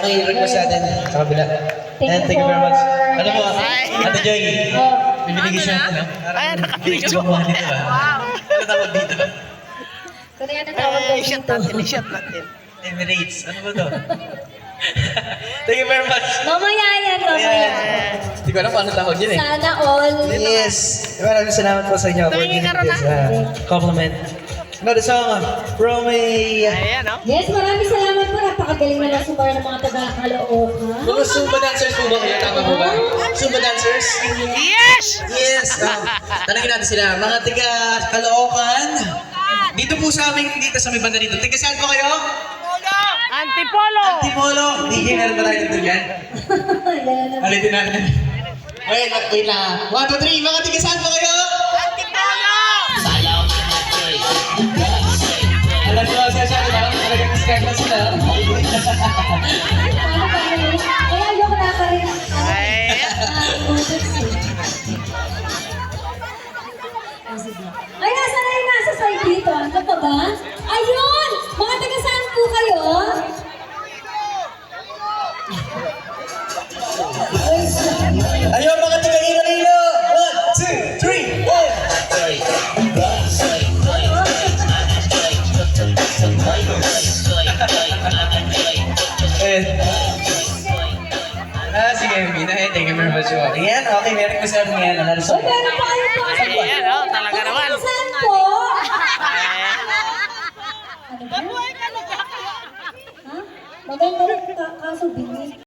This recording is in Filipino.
may request natin sa kabila. And thank you very much. Ano po, Ate Joy, bibigay siya natin, no? Ay, nakabigay Ibang mga dito ba? Ano tawag dito ba? Kung yan ang tawag ko i-shot natin, i-shot natin. Emirates. Ano ba to? Thank you very much. Mamaya yan, mamaya. Hindi ko alam paano tawag yun eh. Sana all. Yes. Maraming salamat po sa inyo for Tumingin giving ka rin, this compliment. Another song from a... Ayan, oh. Yes, maraming salamat po. Napakagaling naman sumara ng mga taga-Caloocan. Mga Zumba dancers po ba kayo? Tama po ba? Zumba dancers? Yes! Yes. Tanungin natin sila. Mga taga Caloocan. Dito po sa amin, dito sa may banda dito. Taga saan po kayo? Antipolo! Antipolo. DJ, meron ba tayo dito dyan? Alitin natin. Wait lang. 1, 2, 3. Mga taga saan po kayo? Antipolo! Alam ko siya siya, diba? Talagang discard na sila. Kaya ayoko na ka rin. Ay, nasa na yung nasa side dito? Ano pa ba? Ayun! Mga taga saan po kayo? Ayun, mga taga Iloilo. 1, 2, 3, 4. Sige, Mina. Thank you very much. Ayan, okay. Meron ko sa amin yan. Another Uy, song. meron pa kayo po. Ayan, oh, talaga Mga naman. taga saan po? Ano ba? Ha? Maganda rin kaso bingit.